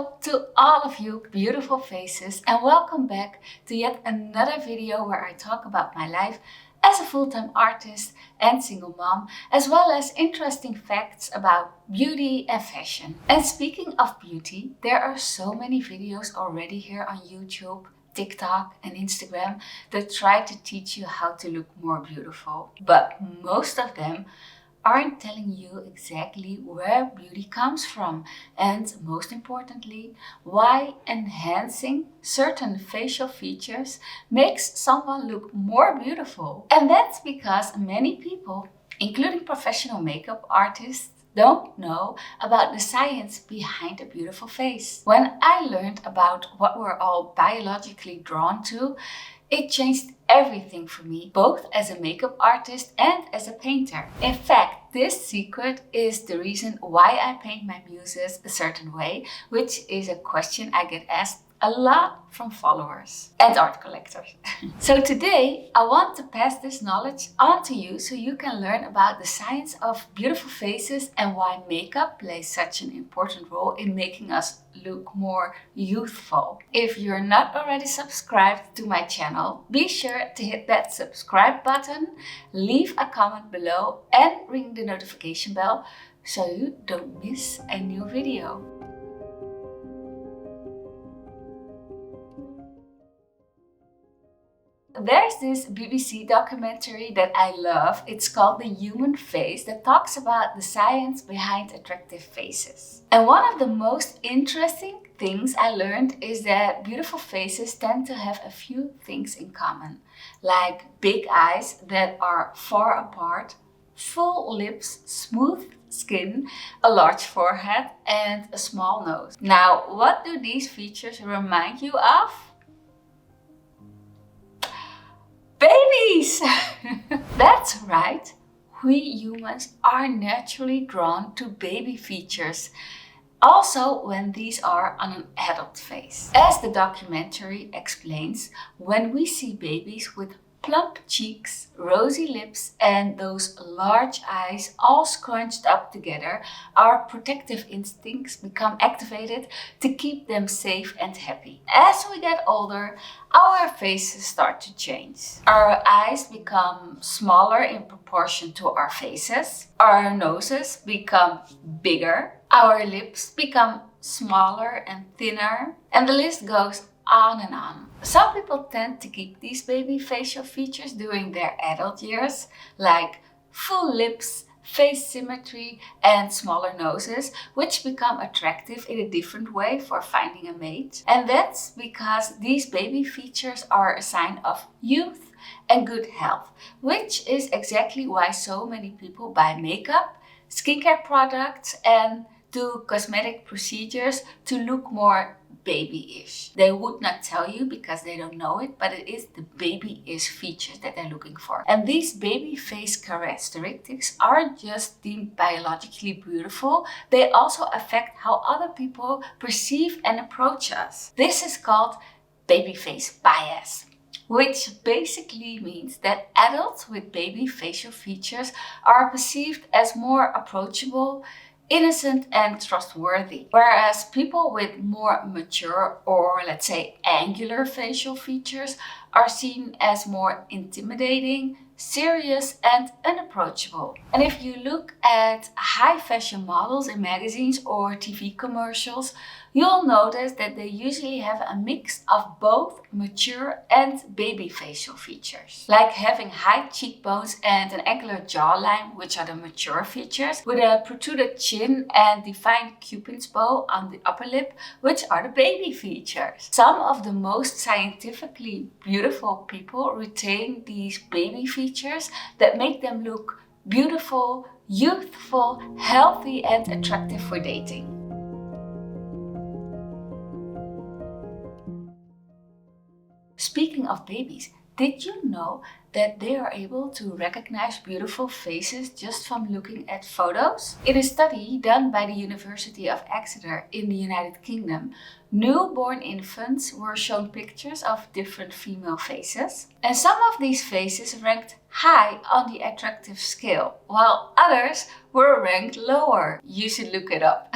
Hello to all of you beautiful faces and welcome back to yet another video where I talk about my life as a full-time artist and single mom, as well as interesting facts about beauty and fashion. And speaking of beauty, there are so many videos already here on YouTube, TikTok and Instagram that try to teach you how to look more beautiful. But most of them aren't telling you exactly where beauty comes from and, most importantly, why enhancing certain facial features makes someone look more beautiful. And that's because many people, including professional makeup artists, don't know about the science behind a beautiful face. When I learned about what we're all biologically drawn to, it changed everything for me, both as a makeup artist and as a painter. In fact, this secret is the reason why I paint my muses a certain way, which is a question I get asked a lot from followers and art collectors. So today I want to pass this knowledge on to you so you can learn about the science of beautiful faces and why makeup plays such an important role in making us look more youthful. If you're not already subscribed to my channel, be sure to hit that subscribe button, leave a comment below and ring the notification bell so you don't miss a new video. There's this BBC documentary that I love. It's called The Human Face, that talks about the science behind attractive faces. And one of the most interesting things I learned is that beautiful faces tend to have a few things in common, like big eyes that are far apart, full lips, smooth skin, a large forehead, and a small nose. Now, what do these features remind you of? Babies! That's right, we humans are naturally drawn to baby features, also when these are on an adult face. As the documentary explains, when we see babies with plump cheeks, rosy lips and those large eyes all scrunched up together, our protective instincts become activated to keep them safe and happy. As we get older, our faces start to change. Our eyes become smaller in proportion to our faces, our noses become bigger, our lips become smaller and thinner, and the list goes on and on. Some people tend to keep these baby facial features during their adult years, like full lips, face symmetry and smaller noses, which become attractive in a different way for finding a mate. And that's because these baby features are a sign of youth and good health, which is exactly why so many people buy makeup, skincare products and do cosmetic procedures to look more baby-ish. They would not tell you because they don't know it, but it is the baby-ish features that they're looking for. And these baby face characteristics aren't just deemed biologically beautiful, they also affect how other people perceive and approach us. This is called baby face bias, which basically means that adults with baby facial features are perceived as more approachable, innocent and trustworthy, whereas people with more mature or let's say angular facial features are seen as more intimidating, serious and unapproachable. And if you look at high fashion models in magazines or TV commercials, you'll notice that they usually have a mix of both mature and baby facial features, like having high cheekbones and an angular jawline, which are the mature features, with a protruded chin and defined cupid's bow on the upper lip, which are the baby features. Some of the most scientifically beautiful people retain these baby features that make them look beautiful, youthful, healthy and attractive for dating. Speaking of babies, did you know that they are able to recognize beautiful faces just from looking at photos? In a study done by the University of Exeter in the United Kingdom, newborn infants were shown pictures of different female faces. And some of these faces ranked high on the attractive scale, while others were ranked lower. You should look it up.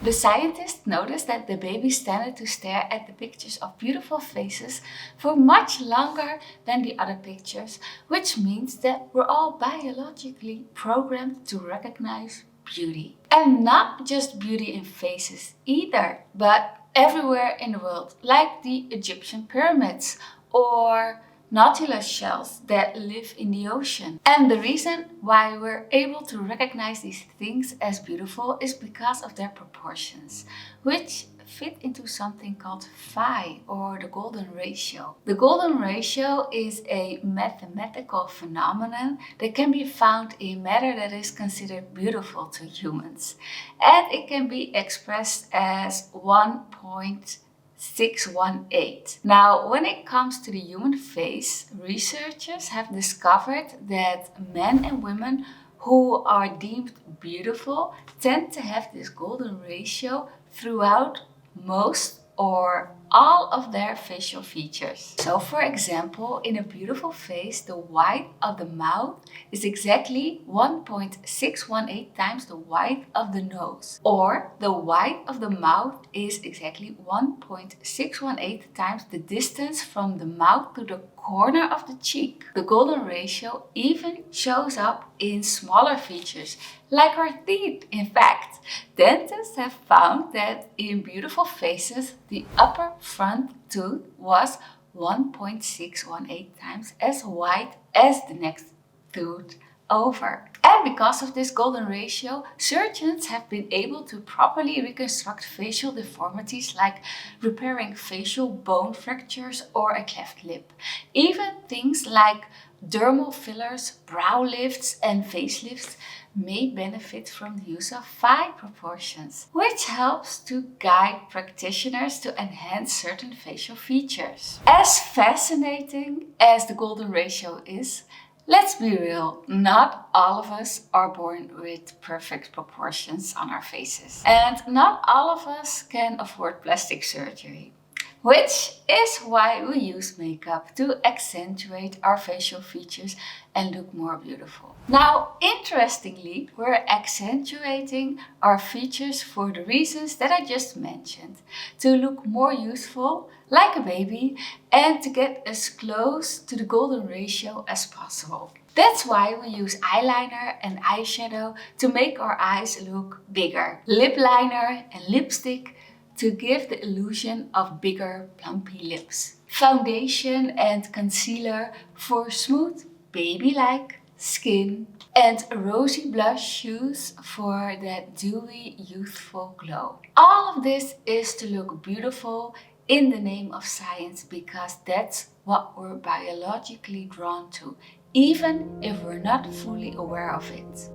The scientists noticed that the babies tended to stare at the pictures of beautiful faces for much longer than the other pictures, which means that we're all biologically programmed to recognize beauty. And not just beauty in faces either, but everywhere in the world, like the Egyptian pyramids or nautilus shells that live in the ocean. And the reason why we're able to recognize these things as beautiful is because of their proportions, which fit into something called phi, or the golden ratio. The golden ratio is a mathematical phenomenon that can be found in matter that is considered beautiful to humans. And it can be expressed as 1.618. Now, when it comes to the human face, researchers have discovered that men and women who are deemed beautiful tend to have this golden ratio throughout most or all of their facial features. So for example, in a beautiful face, the white of the mouth is exactly 1.618 times the white of the nose. Or the white of the mouth is exactly 1.618 times the distance from the mouth to the corner of the cheek. The golden ratio even shows up in smaller features, like our teeth. In fact, dentists have found that in beautiful faces, the upper front tooth was 1.618 times as white as the next tooth over. And because of this golden ratio, surgeons have been able to properly reconstruct facial deformities like repairing facial bone fractures or a cleft lip. Even things like dermal fillers, brow lifts and facelifts may benefit from the use of phi proportions, which helps to guide practitioners to enhance certain facial features. As fascinating as the golden ratio is, let's be real, not all of us are born with perfect proportions on our faces. And not all of us can afford plastic surgery, which is why we use makeup to accentuate our facial features and look more beautiful. Now, interestingly, we're accentuating our features for the reasons that I just mentioned, to look more youthful, like a baby, and to get as close to the golden ratio as possible. That's why we use eyeliner and eyeshadow to make our eyes look bigger, lip liner and lipstick to give the illusion of bigger, plumpy lips, foundation and concealer for smooth, baby-like skin, and rosy blush hues for that dewy, youthful glow. All of this is to look beautiful in the name of science, because that's what we're biologically drawn to, even if we're not fully aware of it.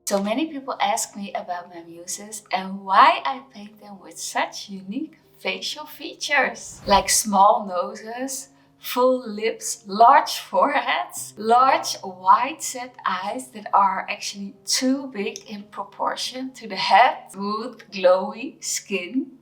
So many people ask me about my muses and why I paint them with such unique facial features, like small noses, full lips, large foreheads, large wide set eyes that are actually too big in proportion to the head, smooth glowy skin,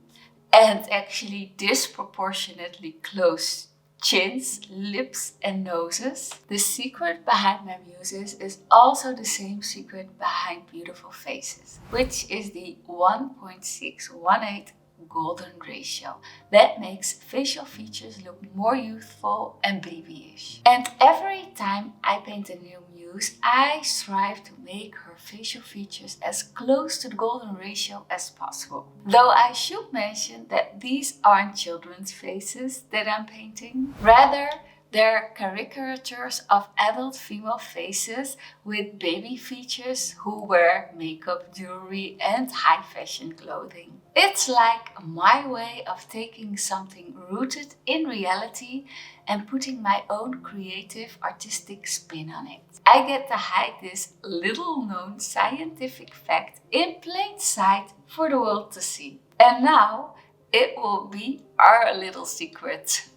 and actually disproportionately close chins, lips and noses. The secret behind my muses is also the same secret behind beautiful faces, which is the 1.618 golden ratio that makes facial features look more youthful and babyish. And every time I paint a new muse, I strive to make her facial features as close to the golden ratio as possible. Though I should mention that these aren't children's faces that I'm painting. Rather, they're caricatures of adult female faces with baby features who wear makeup, jewelry and high fashion clothing. It's like my way of taking something rooted in reality and putting my own creative artistic spin on it. I get to hide this little known scientific fact in plain sight for the world to see. And now it will be our little secret.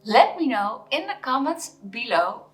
Let me know in the comments below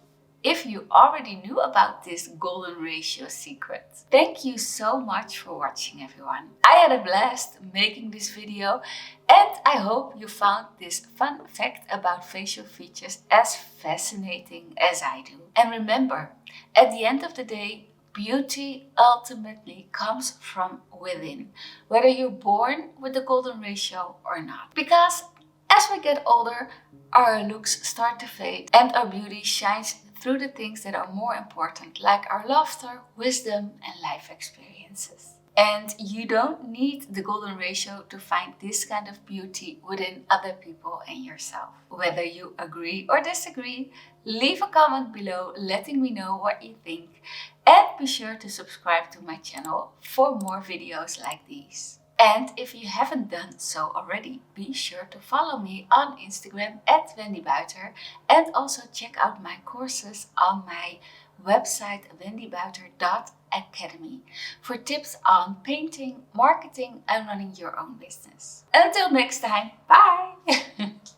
if you already knew about this golden ratio secret. Thank you so much for watching, everyone. I had a blast making this video, and I hope you found this fun fact about facial features as fascinating as I do. And remember, at the end of the day, beauty ultimately comes from within, whether you're born with the golden ratio or not. Because as we get older, our looks start to fade and our beauty shines through the things that are more important, like our laughter, wisdom, and life experiences. And you don't need the golden ratio to find this kind of beauty within other people and yourself. Whether you agree or disagree, leave a comment below letting me know what you think. And be sure to subscribe to my channel for more videos like these. And if you haven't done so already, be sure to follow me on Instagram at Wendy Buiter, and also check out my courses on my website wendybuiter.academy for tips on painting, marketing, and running your own business. Until next time, bye!